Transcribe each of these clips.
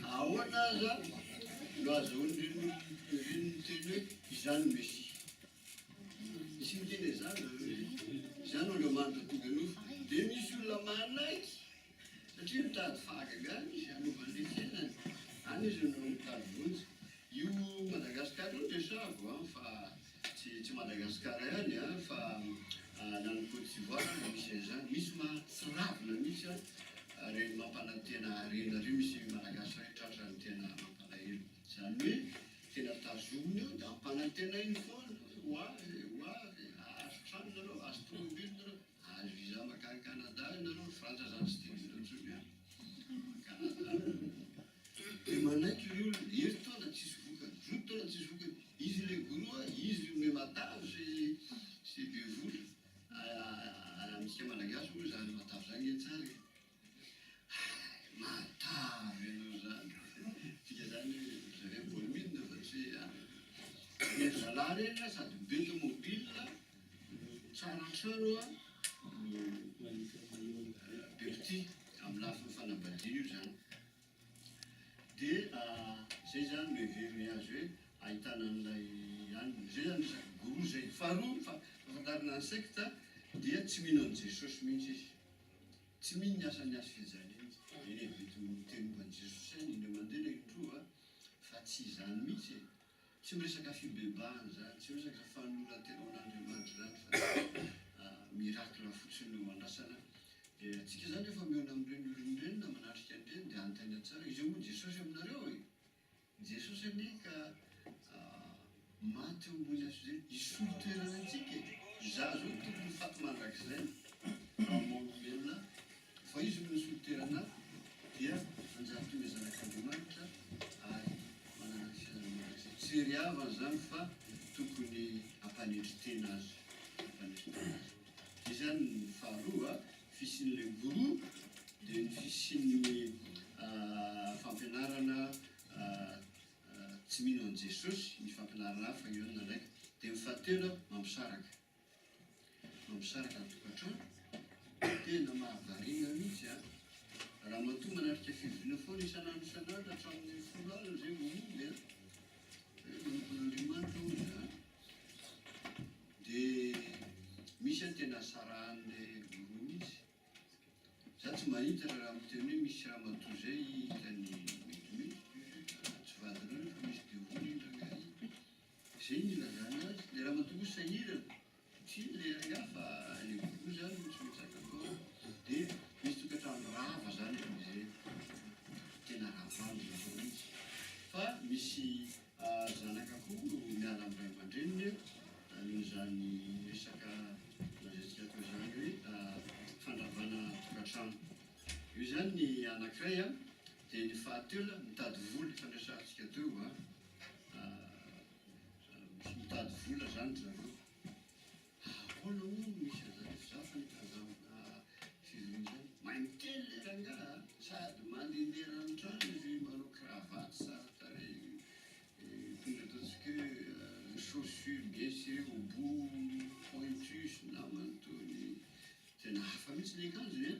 ahoanaza no azahoany teny hoe izany mesy misy miteny zany izany oleo mandra tonga nofo dia misy olona manaiky satria mitady fahagagany izy anovany fiainany any izy no mitady vonjy io Madagasikara io dia savo fa tsy Madagasikara ihany fa nany Côte d'Ivoire misy an'izany misy mahatsiravina mihitsy reny mampanantena rena reo misy malagasy ray tratra ny tena mampalahelo zany hoe tena tazomina eo da ampanantena iny foana hoavy azo trano nareo azo tomobily nareo azo visa makany Canada nareo Frantsa zany sy tianareo ntsony Canada dia manaiky io herintaona tsisy vokany zotona tsisy vokany izy le goroa izy me matavy sy be vola amitsika malagasy moa zany matavy zany e tsara matavy anao zany tika zany zareo bolmine fa tsy ny zalahy reny sady be automobile tsara trano bepty amin'ny lafiny fanambadiana io zany dia zay zany no heveriny azy hoe ahitana an'ilay any zay zany resaky goro zay faharoa fahafantarina ny secte dia tsy mino an' Jesosy mihitsy izy tsy mino ny asany asy fijaliana eny teny momban'i Jesosy any iny mandeha indroa fa tsy izany mihitsy tsy miresaka fibebahana zany tsy miresaka fanolorantenan'Andriamanitra zany fa miracle fotsiny no mandrasana dia atsika zany efa miona amin'ireny olon'ireny na manatrika an'ireny dia anontany tsara izy moa Jesosy aminareo e Jesosy anie ka maty ambony azo zay isolo toerana antsika za zao tokony faty mandrak'izay amolombelona fa izy no nisolo toerana dia anjary tonga zanak'Andriamanitra ary manana fiainana mandrak'izay tsy riavana zany fa tokony ampanendry tena azy dia zany ny faharoa fisin'le goro dia ny fisin'ny fampianarana tsy mino an' Jesosy misy fampianarana hafa io na ndraiky dia mifahatelo mampisaraka tokantrano tena mahavarina mihitsy raha matoa manatrika fivoriana foana isan'andro hatramin'ny 10 alina zay momby manonkon'Andriamanitra moa zany dia misy any tena sarahan'le goro mihitsy za tsy mahita raha miteny hoe misy raha matoa zay hitany metimety tsy vadinao fa misy devoly indrangay zay ny ilazana azy le raha matoa kosa sahirana tsy le raha fa le goro zany tsy mitsakako dia misy tokantrano rava zany zay tena ravano zao mihitsy fa misy zanak'akoho miala amin'ny ray aman-dreniny noho zany resaka lazatsika atao zany hoe fandravana tokantrano io zany ny anankiray dia ny fahatelo mitady vola fandraisantsika teo mitady vola zany zareo ahoana moa misy azany za fa nitazamina fivoriana zany mahay miteny le rangaha sady mandehandeha ranotrano izy manao cravatte tsara tarehy tonga ataontsika hoe chaussure bien serré au bout pointus na manotony tena hafa mihitsy le akanjony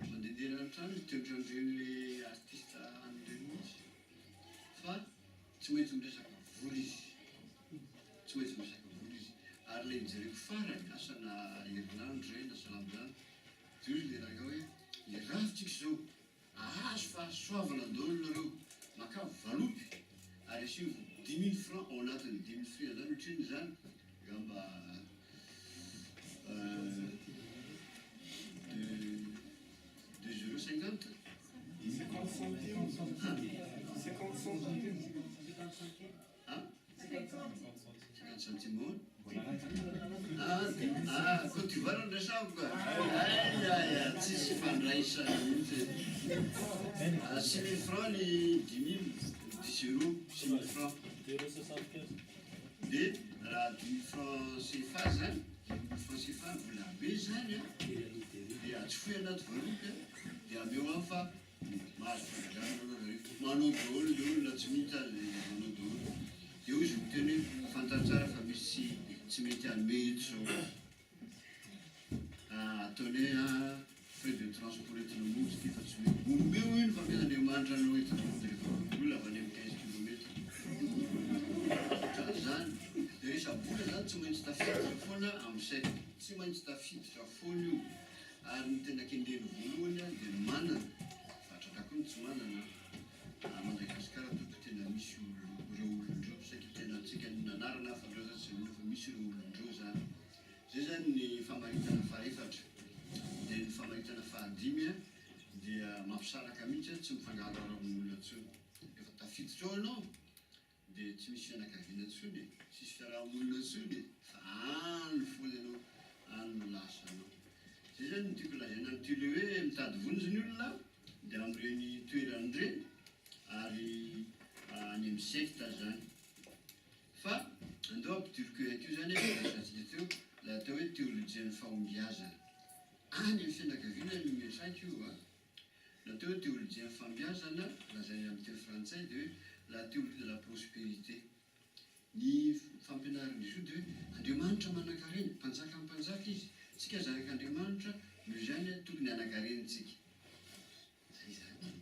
mandehandeha ranotrano izy teotrandren'le artiste an'ireny mihitsy fa tsy maintsy miresaka vola izy ary le jereko farany asana herinandro zay na salambozany dia izy le raha hoe iravitsika zao ahazo fahasoavana daholo nareo maka valopy ary asivo 10 000 francs ao anatin'ny 10 000 francs zany ohatriny zany gamba 2,50 50 centimes Côte d'Ivoire ndrasako ka tsisy fandraisana mihitsy 6 000 francs ny 10 000 10 euros 6 000 francs dia raha 10 000 francs CFA zany 10 000 francs CFA vola be zany dia atsofoy anaty valopy dia ameo any fa mahazo fagagana manao daholo le olona tsy mihita azy manao daholo dia izy miteny hoe fantany tsara fa misy tsy mety hanome zao ataony hoe frais de transport entina monjy ty fa tsy mety omeo iny fa men'Andriamanitra anao entina monjy rehefa olona avy any amin'ny 15 kilometre zany de rehesabola zany tsy maintsy tafiditra foana amin'ny saiko tsy maintsy tafiditra foana io ary ny tena kendreny voalohany a dia manana fatraka koa ny tsy manana Madagasikara toko tena misy reo olondreo saika tena antsika nanarana fandreo zany tsy fa misy reo olondreo zany zay zany ny famaritana fahaefatra dia ny famaritana fahadimy a dia mampisaraka mihitsy tsy mifangararo amin'olona tsony efa tafiditra ao ianao dia tsy misy fianakaviana tsony tsisy fiarahamonina tsony fa any foana ianao any no lasanao zay zany ny tiako lazaina nytyle hoe mitady vonjy ny olona dia amin'ireny toerany ireny ary any amin'ny secte zany fa andao ampidiriko akio zany resatsika teo la atao hoe théologienne fahombiazana any amin'ny fianakaviana ny mesaika io a natao hoe théologien fambiazana lazay amin'ny teny frantsay dia hoe la théologie de la prospérité ny fampianaran'izy io dia hoe Andriamanitra manan-karena mpanjaka amin'ny mpanjaka izy tsika zanak'Andriamanitra noho izany tokony hanan-karenitsika zay zany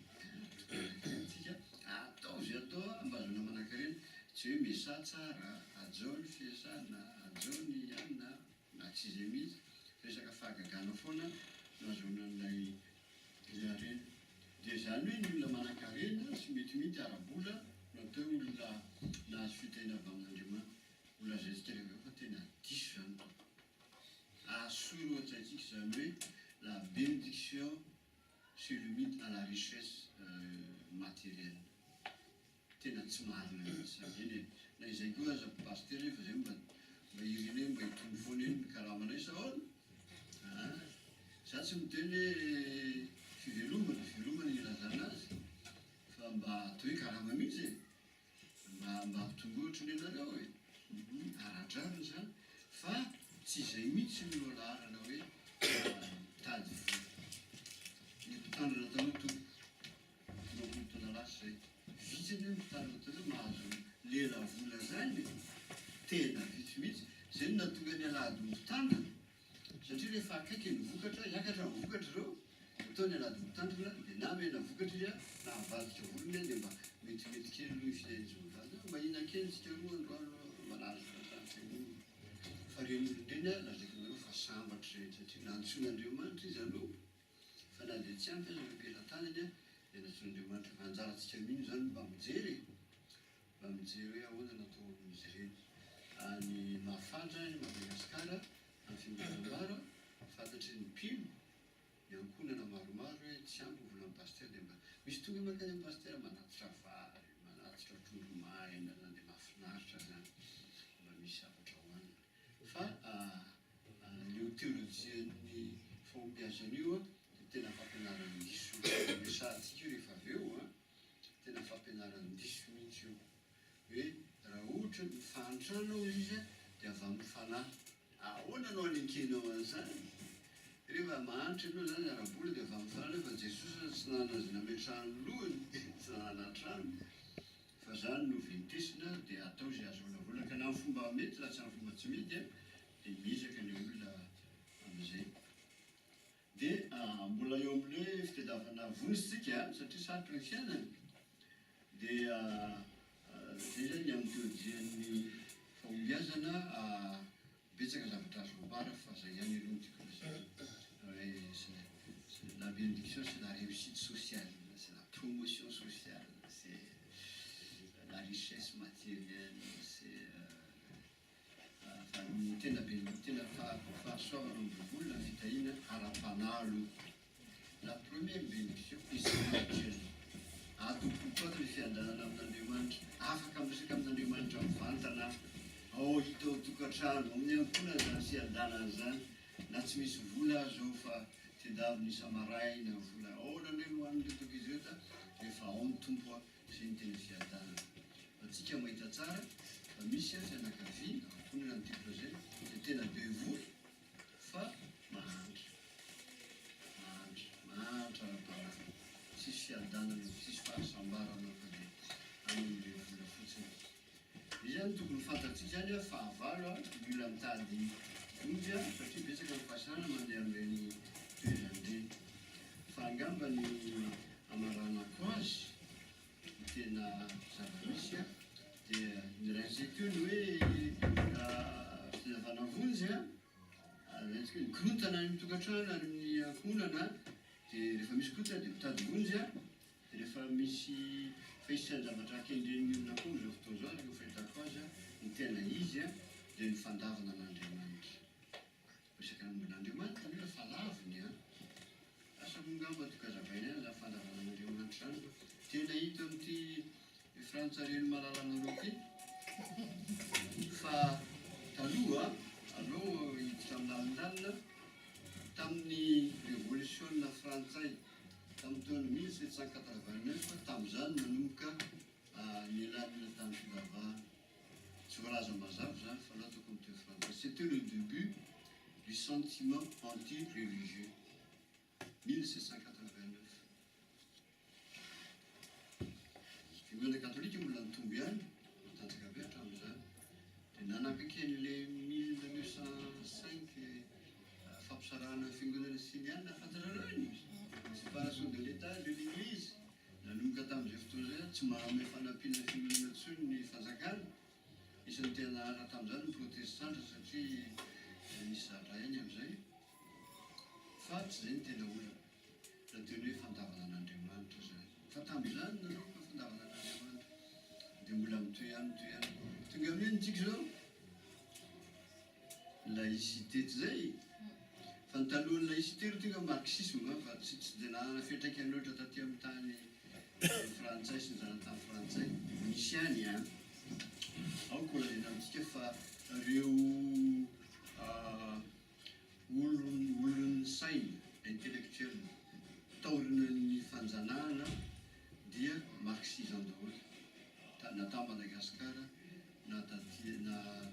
tsika atao zay atao ambazona manan-karena tsy hoe mesa tsara ajao ny fiasana ajao ny anina na tsy izay mihitsy resaka fahagagana foana no azona n'ilay zareny dia zany hoe ny olona manan-karena sy metimety arabola natao olona nahazo fitaina avy amin'Andriamanitra olona zay tsika rehefa fa tena diso zany asoro atsaitsika zany hoe la bénédiction se limite à la richesse matérielle tena tsy marina mihitsy zany na izay koa aza paster fa zay mba ireny hoe mba hitony foana eny karamanay sahoana za tsy miteny hoe fivelomana ilazana azy fa mba atao hoe karama mihitsy e mba hampitombohitra ny anareo hoe aradrariny zany fa tsy izay mihitsy ny loalarana hoe tady vola ny mpitandrina tanao tompo nampolotana lasy zay vitsiny hoe mpitandrina tanao mahazo lela vola zany tena vitsy mihitsy zay no natonga ny alady mpitandrina satria rehefa akaiky ny vokatra hiakatra ny vokatra reo atao ny alady mitandrina dia na mena vokatra izy a na havadika volony dia mba metimety kely no fiainjovana mahina kely tsika roa androano malazo fatantsy fa reny olondreny a lazaiko nareo fa sambatra zay satria nantson'Andriamanitra izy aloha fa na dia tsy ampy aza mampiela-tanany a dia nantson'Andriamanitra fa anjarantsika mino zany mba mijery hoe ahoana natao amin'izy ireny ny mahafatra ny Madagasikara amin'ny fiangonam-baro fantatry ny mpino ny ankonana maromaro hoe tsy ampy vola amin'ny paster dia mba misy tonga makany amin'ny paster manatitra vary manatitra trondro maina zany dia mahafinaritra zany mba misy zavatra hoanina fa leo théologienne fahombiazana io a tena fampianaran'ny diso mesatsika io rehefa avy eo a tena fampianaran'ny diso mihitsy io hoe raha ohatra mifantrano izy a dia avy amin'ny fanahy ahoana anao alenkenao an'izany rehefa mahanitra ianao zany arabola dia avy amin'ny fanahy fa Jesosy tsy nanana azy nametrahany lohany tsy nanana trano fa zany no ventesina dia atao zay azahoana vola ka na amin'ny fomba mety raha tsy amin'ny fomba tsy mety a dia miezaka ny olona amin'izay dia mbola eo amin'ilay fitadiavana vonjitsika satria sarotra ny fiainana dia zay zany amin'ny théologienne fahombiazana betsaka zavatra azo ambara fa zay ihany aloha ny tiako hoe la bénédiction c'est la réussite sociale c'est la promotion sociale c'est la richesse matérielle c'est tena fahasoavana ny boribolina ny fitahina ara-panalo la première bénédiction spirituelle atokokoatra ny fiadanana amin'Andriamanitra afaka miresaka amin'Andriamanitra mivantana ao hitao tokantrano amin'ny ankona zany fiadanana zany na tsy misy vola zao fa tedaviny samaraina vola ahoana ndray no hoan'ny letoko izy reta rehefa ao ny tompo a zay ny tena fiadanana atsika mahita tsara fa misy a fianakaviana ankonana ny tipo zay dia tena bevory fa mahantra ara-panana tsisy fiadanana tsisy fahasambarana fa dia amin'le vola fotsiny izy zany tokony fantatsika zany a fahavalo a ny olona mitady vonjy a satria betsaka ny fasana mandeha amin'ireny toerany ireny. Fa angambany amaranako azy tena zava-misy a dia niraisy keo ny hoe fizavana vonjy a atsika ny korontana ny tokantrano amin'ny ankohonana dia rehefa misy korontana dia mitady vonjy a dia rehefa misy fahisany zavatra akendren'ny olona koa zao fotoana zao rehefa fahitako azy a ny tena izy a dia ny fandavana an'Andriamanitra. Resaka amin'Andriamanitra nefa fa laviny a asa mongamba tokazavaina ihany zany fandavana an'Andriamanitra zany tena hita amin'ity frantsareny malalanareo ty fa taloha aloha hiditra amin'ny lalindalina tamin'ny révolution frantsay tamin'ny taona 1789 tamin'izany nanomboka ny lalina tamin'ny fivavahana tsy voalaza mazava zany fa loha toko amin'ny teo frantsay. C'était le début du sentiment anti-religieux 1789. Fiangonana katolika mbola nitombo ihany matanjaka be hatramin'izany dia nanapaka an'le 1905 fampisarahana fiangonana siniana fantarareo iny séparation de l'état de l'église nanomboka tamin'izay fotoana zay tsy mahay fanampiana fiangonana tsony ny fanjakana isan'ny tena ala tamin'izany ny protestanta satria nisy zatra ihany amin'izay fa tsy zay ny tena olana raha teny hoe fandavana an'Andriamanitra zany fa tamin'izany nanomboka fandavana an'Andriamanitra dia mbola mitoy ihany tonga amin'ny antsika zao laïcité tsy zay fa ny talohan'ny laïcité ro tonga marxisme fa tsy dia nanana fiantraikany loatra taty amin'ny tany frantsay sy ny zanatany frantsay misy ihany a ao koa lazana amintsika fa ireo olon'ny saina intellectuel taorinan'ny fanjanahana dia marxisant daholo na tany Madagasikara na tany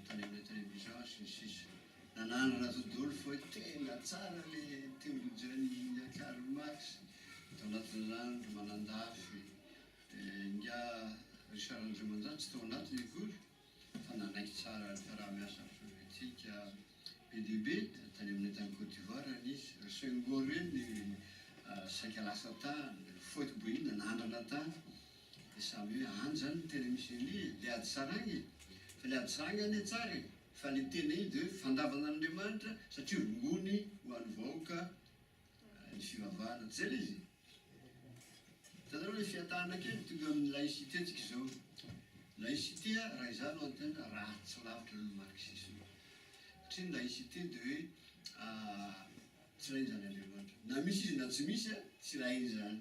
amin'ny télévision sy ny sisa nanana raha zao daholo fa hoe tena tsara le théologian'ny Karl Marx tao anatin'izany ry Manandafy nga Richard Andriamanjano tsy tao anatiny akory fa nanaiky tsara ny fiaraha-miasa sovietika PDB tany amin'ny tany Côte d'Ivoire nisy Senghor reny saika lasa tany Foy Bohina nanandrana tany dia samy hoe any zany ny tena misy an'io le ady sarany fa le ady sarany ane tsara fa le tena iny dia fandavana an'Andriamanitra satria rongony ho an'ny vahoaka ny fivavahana tsy zay le izy hitanareo hoe fiatahana kely tonga amin'ny laïcité tsika izao laïcité raha izany ho antena raha tsy lavitra ny marxisme satria ny laïcité dia hoe tsy raha iny zany Andriamanitra na misy izy na tsy misy a tsy raha iny zany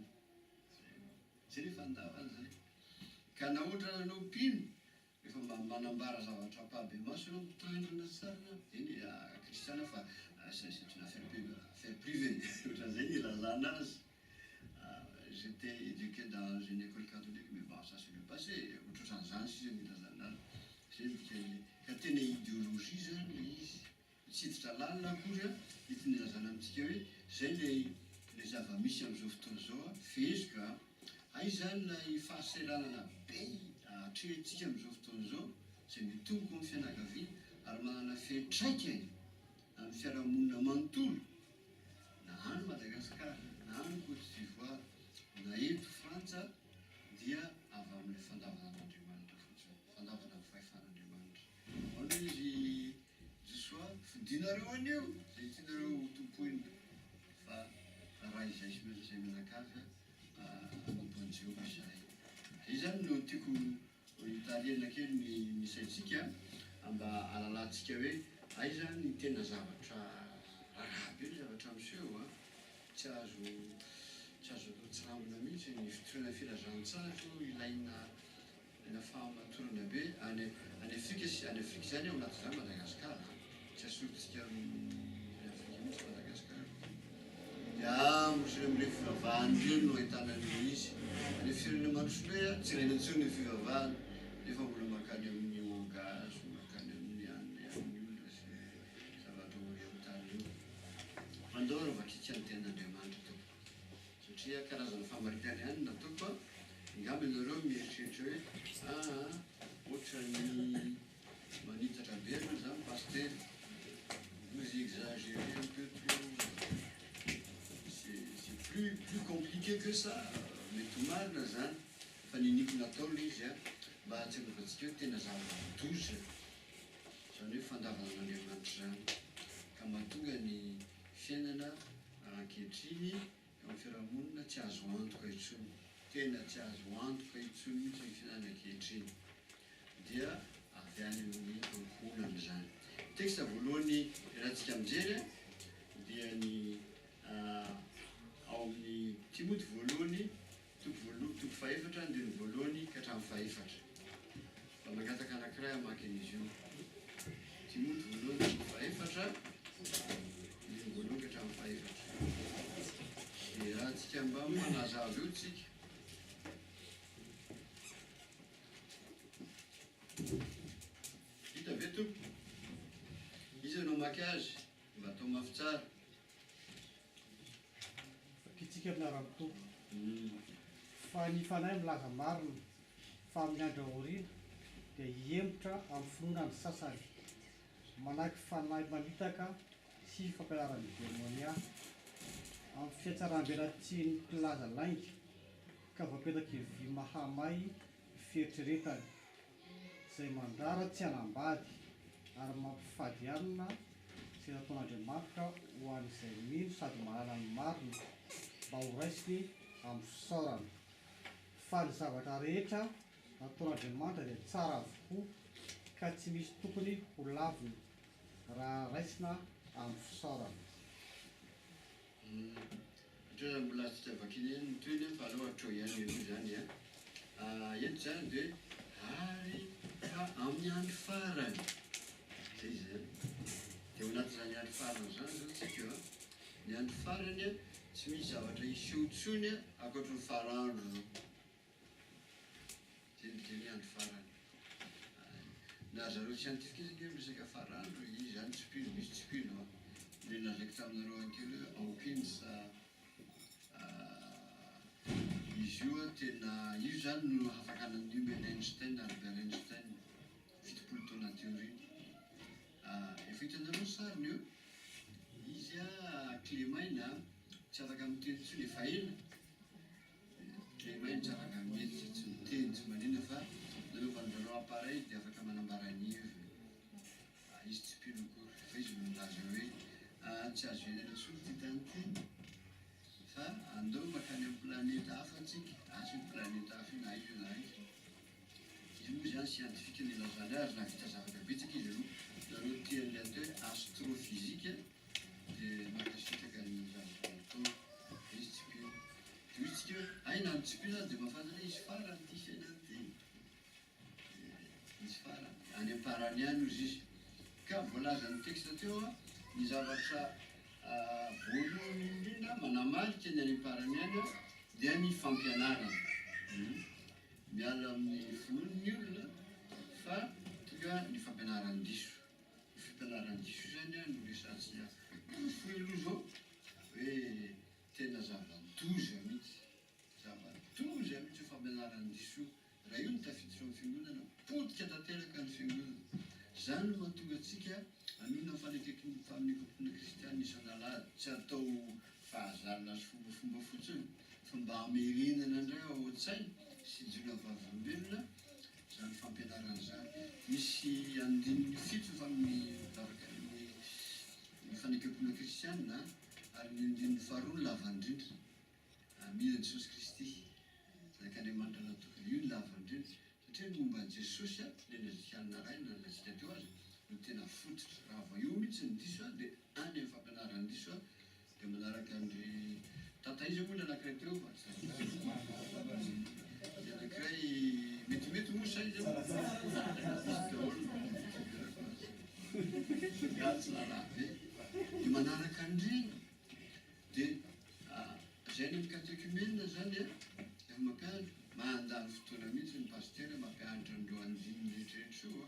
zay le fandavana zay ka na ohatra anao mpino rehefa manambara zavatra ampabe maso anao mitandrina tsara eny kristiana fa c'est une affaire privée ohatran'izay ny ilazana azy. J'étais éduqué dans une école catholique mais bon ça c'est le passé ohatran'izany sisa ny ilazana azy ka tena idéologie zany le izy tsy hiditra lalina akory a hitiny ilazana amintsika hoe zay le zava-misy amin'izao fotoana zao a fezika ay zany lay fahasahiranana be atrehantsika amin'izao fotoana zao zay mitomboka amin'ny fianakaviana ary manana fiantraikany amin'ny fiarahamonina manontolo na any Madagasikara na any Côte d'Ivoire na eto Frantsa dia avy amin'ilay fandavana an'Andriamanitra fotsiny fandavana amin'ny fahefan'Andriamanitra ao no izy jisoa fidinareo anio zay tianareo tompoina fa raha izay sy zay menakavy mampoany Jehovah izahay zay zany no tiako hitariana kely ny misaitsika mba alalantsika hoe ay zany ny tena zavatra raha be ny zavatra miseho a tsy azo atao tsirambina mihitsy ny fitorana filazantsara ilaina fahamatorana be any Afrika zany ao anatin'izany Madagasikara tsy asoritsika Afrika mihitsy Madagasikara dia mosy amin'ireo fivavahany reny no ahitana an'io izy any firenena maro soloe tsy raina intsony ny fivavahana nefa mbola makany amin'ny ongazo makany amin'ny olona sy zavatra orientale io mandao raha vakitsy any ten'Andriamanitra tao satria karazana famaritana ihany nataoko angamba ianareo mieritreritra hoe ohatra ny manitatra be aloha zany paster exagéré un peu trop. C'est plus compliqué que ça. Mety marina zany fa ninikina atao le izy a mba hatsevavantsika hoe tena zava-doza zany hoe fandavanan'Andriamanitra zany ka mahatonga ny fiainana ankehitriny eo amin'ny fiarahamonina tsy azo antoka intsony, tena tsy azo antoka intsony mihitsy ny fiainana ankehitriny dia avy any amin'ny ankohonana zany. Teksta voalohany rahantsika mijery dia ny ao amin'ny Timoty voalohany toko faefatra andiny voalohany ka hatramin'ny faefatra. Mba mangataka anankiray hamaky an'izy io. Timoty voalohany toko faefatra andiny voalohany ka hatramin'ny faefatra. Dia rahantsika mba manazava eo tsika. Hita ve tompo? Izy anao maky azy mba atao mafy tsara. Fakitsika amin'ara-tompo fa ny fanahy milaza marina fa amin'ny andro aoriana dia hihemotra amin'ny finoana ny sasany manahaky fanahy mamitaka sy fampianaran'ny demonia amin'ny fiatsaram-belatsiany mpilaza lainga ka voapetaka vy mahamay fieritreretany izay mandrara tsy hanambady ary mampifady anina izay nataon'Andriamanitra ho an'izay mino sady mahalala ny marina mba ho raisiny amin'ny fisaorana. Fa ny zavatra rehetra nataon'Andriamanitra dia tsara avokoa ka tsy misy tokony ho laviny raha raisina amin'ny fisaorana. Ohatra mbola tsy zavakiny eny toy fa aloha atro ihany io zany eto zany dia ary fa amin'ny andro farany zay zany. Dia ao anatin'izany andro farany zany zao tsika eo ny andro farany tsy misy zavatra hiseho intsony ankoatra ny farandro zao. Zay ny teny andro farany. Na zareo scientifique izy ke resaka farandro izy zany tsipino, misy tsipino. Le lazaiko taminareo ankely hoe Hawkins izy io tena io zany no afaka nanome Einstein, Albert Einstein fitopolo taona teoria. Efa hitanareo sariny eo izy Clémaina tsy afaka miteny intsony efa ela. Clémaina tsy afaka mety tsy miteny tsy manina fa nanaovan'zareo appareil dia afaka manambara ny heviny. Izy tsy pino akory fa izy milaza hoe tsy azo henana intsony ty tany ty fa andao makany amin'ny planeta hafa tsika, asy ny planeta hafa io na io na io. Izy moa zany scientifique ny ilazany azy nahavita zavatra betsaka izy aloha. Zareo tian'ilay atao hoe astrofizika dia makasitraka ny zavatra natao izy tsy pino. Dia izy tsika hoe aina ny tsy pino dia mahafantatra izy farany ty fiainany ty. Izy farany any am-parany ihany ozy izy. Ka voalaza ny teksta teo ny zavatra voalohany indrindra manamarika ny any am-parany ihany dia ny fampianarana. Miala amin'ny finoan'ny olona fa tonga ny fampianaran-diso. Ny fampianaran-diso zany no resantsika fohy aloha zao hoe tena zava-doza mihitsy. Zava-doza mihitsy io fampianaran-diso io. Raha io no tafiditra amin'ny fiangonana potika tanteraka ny fiangonana. Zany no mahatonga antsika hanona faminekam-pona kristianina isan'alahady tsy atao fahazarana sy fombafomba fotsiny fa mba hamerenana indray ao an-tsaina sy jona vavolombelona zany fampianarana zany. Misy andininy fito fa mivaraka ny fanekam-pona kristianina ary ny andininy faharoa ny lava indrindra mila Jesosy Kristy zanak'Andriamanitra natokana io ny lava indrindra satria ny momba an'i Jesosy le nazikanina raina nalatsika teo azy no tena fototra. Raha vao io mihitsy ny diso dia any amin'ny fampianaran'ny diso dia manaraka ny tataiza moa ny anankiray teo fa ny anankiray metimety moa saiza gatsy lalabe dia manaraka andreny dia zay ny catéchumène zany efa mampianatra mandany fotoana mihitsy ny pasteur mampianatra andreo andininy rehetrarehetra io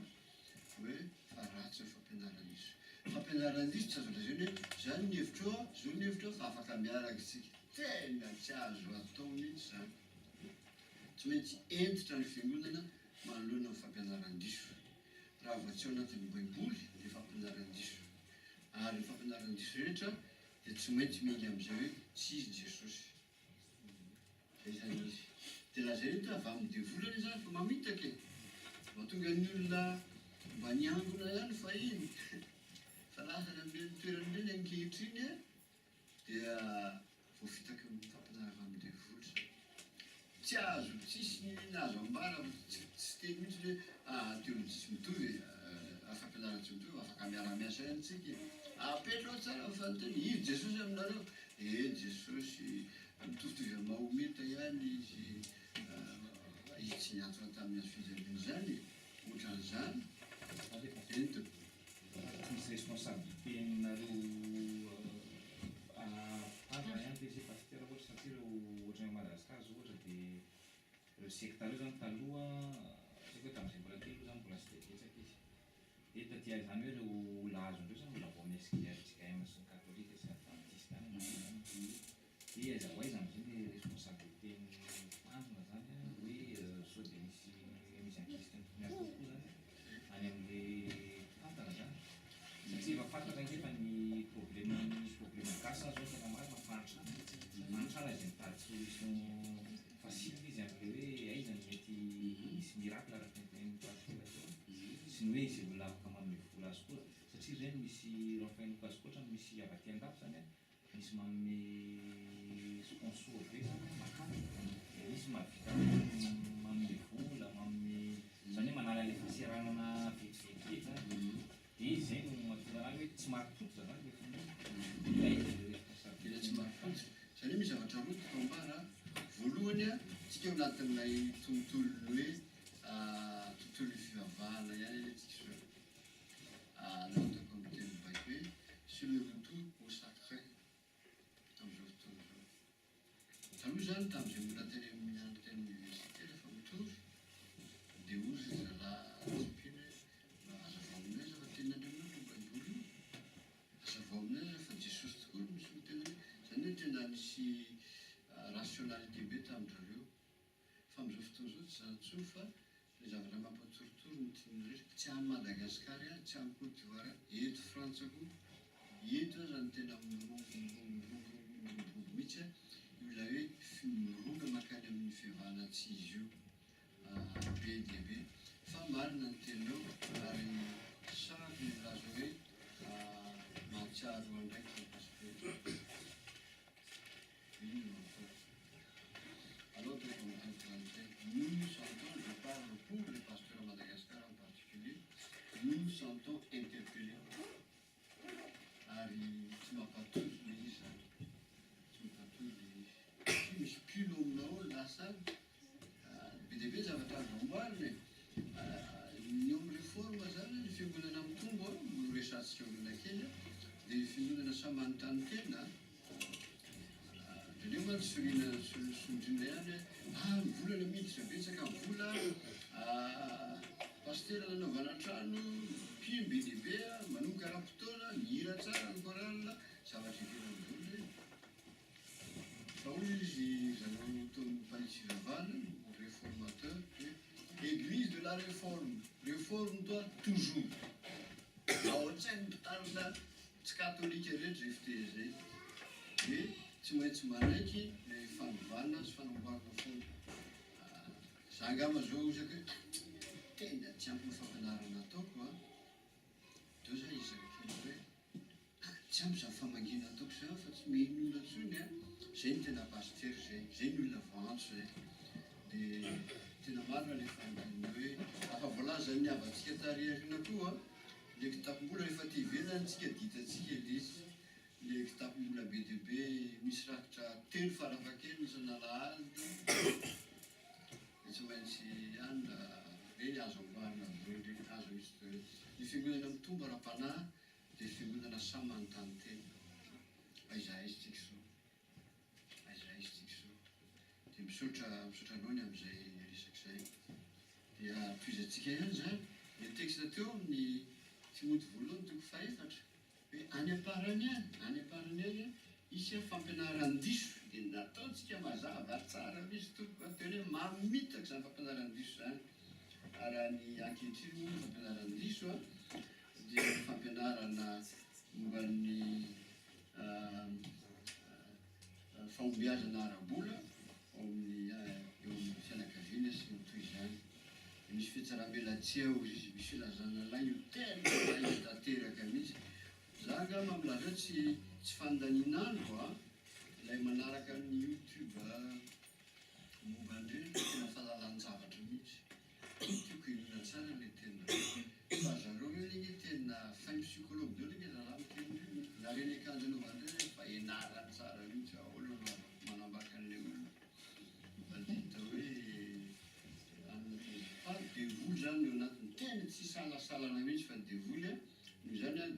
hoe fa ratsy ny fampianaran-diso. Fampianaran-diso tsy azo lazaina hoe zany ny hevitro zao ny hevitro fa afaka miaraka isika. Tena tsy azo atao mihitsy zany. Tsy maintsy entitra ny fiangonana manoloana ny fampianaran-diso. Raha vao tsy ao anatin'ny baiboly dia fampianaran-diso. Ary fampianaran-diso rehetra dia tsy maintsy mily am'izay hoe tsy izy Jesosy. Zay zany izy. Dia lazay rehetra avy amin'ny devolana zany fa mamitaka e. Mahatonga ny olona mba niangona ihany fa iny fa lasany amin'ny toeran'ireny ankehitriny a dia voafitaka amin'ny fampianarana amin'ny devoly zany. Tsy azo tsisy nazo ambara tsy teny mihitsy hoe teologia tsy mitovy fampianarana tsy mitovy afaka miara-miasa ihany tsika apetrao tsara ny fanontany izy Jesosy aminareo Jesosy mitovitovy amin'ny Mahometa ihany izy izy tsy niantsona tamin'ny azo fijaliana zany ohatran'izany ento misy responsabilité aminareo padre ihany le pasteur ohatra satria reo ohatra ny Madagasikara zao ohatra dia reo secte reo zany taloha tsy hoe tamin'izay mbola kely zany mbola tsy dia betsaka izy dia taty zany hoe reo olona azondreo zany mbola vao mesykM sy ny katolika sy adventiste any dia aiza ho aiza am'izay le responsabilité tanjona zany hoe sao dia misy ankizy miasa kokoa zany any amin'le tantana zany satria efa fantatra ngefa ny problème gasy zao tena marina fantrana izay mitady solution facile izy amin'le hoe aiza ny mety misy miracle araka ny pasteur zao sy ny hoe izay olona afaka manome vola azy koa satria zany misy rahafainoko azy koatra misy avy aty andafy zany misy manome sponsor be zany makany misy mahavita manome vola manome zany hoe manala le fahaseranana vetivety zany dia izy zay no mahatonga anazy hoe tsy mahapototra zany le dia tsy mahapototra zany hoe misy zavatra roa toko ambara voalohany a tsika eo anatin'ilay tontolony hoe tontolo fivavahana ihany ilay tsika naotako amin'ny teny baiko hoe sur le retour au sacré amin'izao fotoana zao taloha zany tamin'izay mbola teny amin'ny anteny université rehefa mitovy dia ozy zalahy tsipiny hoe azava aminay fa tenin'Andriamanitra baiboly io azava aminay fa Jesosy tokoa no misy miteny zany hoe tena nisy rationalité be tamin'zareo fa amin'izao fotoana zao tsy zany intsony fa le zavatra mampatorotoro ny tian'rehetra tsy any Madagasikara ihany tsy any Côte d'Ivoire eto Frantsa koa eto zany tena mirongo mihitsy olona hoe mironga makany amin'ny fivavahana tsy izy io be dia be fa marina ny teninao ary sary milaza hoe mahatsiaro andraiky pasteur ino atao alors donc nous sentons, je parle pour les pasteurs à Madagascar en particulier, nous nous sentons interpellés. Ari tsy mampatory le izy zany tsy mampatory le izy misy mpilo aminao lasa be dia be zavatra azo amboarina ny amin'ny réforme zany ny fiangonana mitombo no resantsika olona kely dia fiangonana samanontany tena dia nefa sondrina ihany mivolana miditra betsaka mivola pasteur nanaovana trano mpino be dia be manomboka ara-potoana mihira tsara ny koralina zavatra ivelany vola fa hoy izy zanao taon'ny mpaniky fivavahana réformateur église de la réforme doit toujours ao an-tsainy mpitarina tsy katolika rehetra efitezay dia tsy maintsy manaiky le fanovana sy fanamboarana foana zangama zao ozaka hoe tena tsy ampy ny fampianarana ataoko deo za izakakely hoe tsy ampy zany famangina ataoko za fa tsy mihino olona ntsony zay ny tena pasteur zay ny olona voantso zay dia tena marina le fangina hoe afa voalaza ny avantsika tariarina koa le kitapombola rehefa ty ivelantsika ditatsika elizy le kitapombola be dia be misy rakitra telo farafakely isan'alahady dia tsy maintsy ihany reny azo amboarina reny azo misy ny fiangonana mitombo ara-panahy dia fiangonana samy manontany tena aiza izy tsika sao aiza izy tsika sao dia misaotra anao ny amin'izay resak'izay dia toizantsika ihany zany le texte teo amin'ny Timoty voalohany toko faefatra hoe any am-parany any isy fampianaran-diso dia nataontsika mazava tsara misy toko ateny hoe mamitaka zany fampianaran-diso zany ary ny ankehitriny moa fampianaran-diso dia fampianarana momba ny fahombiazana ara-bola ao amin'ny eo amin'ny fianakaviana sy ny toy izany. Misy fitsarambelatsiao izy misy filazana lainy tena lainy tanteraka mihitsy. Za angamba milaza tsy fandaninandro ilay manaraka ny YouTube momba andreny tena fahalalan-javatra mihitsy. Tiako hinona tsara ilay tena. Fa zareo reny tena fin psychologue deo reny raha miteny reny. Na reny akanjo anaovana reny fa ianarana tsara mihitsy ahoana manambaka an'ilay olona. Fa dita hoe fa devoly zany eo anatiny tena tsy salasalana mihitsy fa devoly noho izany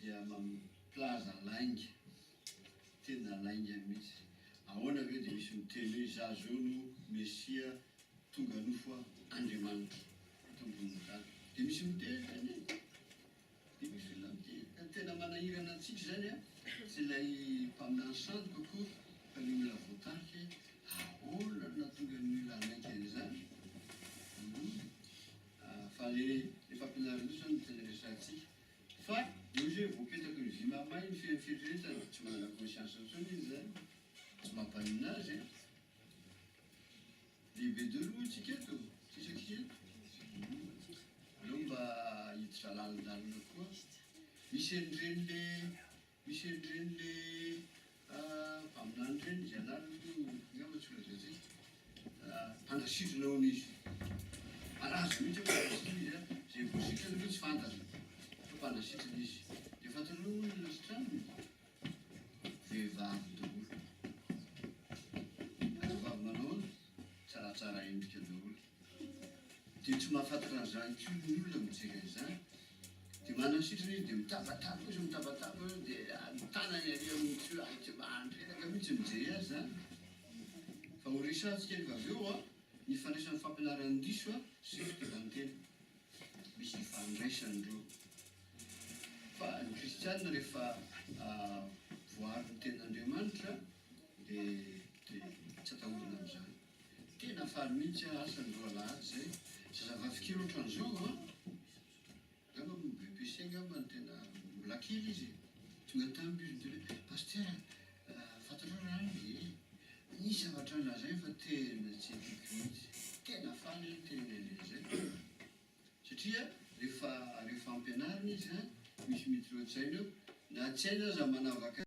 dia mampilaza lainga. Tena lainga mihitsy. Ahoana ve dia misy miteny hoe za zao no Mesia tonga nofo Andriamanitra tombony zany. Dia misy miteny zany dia misy olona miteny. Ka tena manahirana antsika zany tsy ilay mpaminany santo kokoa fa ny olona voatarika ahoana no nahatonga ny olona anaiky zany. Fa le fampianarana io zany tena resantsika. Fa io zay voapetaka ny vy mamay ny fieritreretana tsy manana conscience intsony izy zany. Tsy mampanina azy. Lehibe de loha tsika eto, tsisy eto. Aleo mba hiditra lalandalina koa. Misy an'ireny le mpaminany reny izy anarany angamba tsy olaza zay. Mpanasitrana hono izy. Malaza mihitsy mpanasitrana izy zay voasitrana aloha tsy fantatra. Fa mpanasitrana izy. Dia fantanao moa ny lasitrany vehivavy daholo. Vehivavy manao tsaratsara endrika daholo. Dia tsy mahafantatra an'izany koa ny olona mijery an'izany. Dia manasitrana izy dia mitabataba izy mitabataba dia ny tanany ary amin'ny tsy mandreraka mihitsy mijery azy zany. Fa ho resantsika rehefa avy eo ny fandraisan'ny fampianaran'ny diso sy fitondran-tena. Misy fandraisany ireo. Fa ny kristianina rehefa voary ny ten'Andriamanitra dia tsy atahorana amin'izany. Tena faly mihitsy asany roalahy zay. Zazavavy kely ohatran'izao angamba BPC angamba ny tena mbola kely izy. Tonga taminy izy miteny hoe paster fantatrao raha ny nisy zavatra nalazainy fa tena tsy haiko mihitsy. Tena faly tena zay. Satria rehefa ampianarina izy misy mety loatsaina eo na tsy haina aza manavaka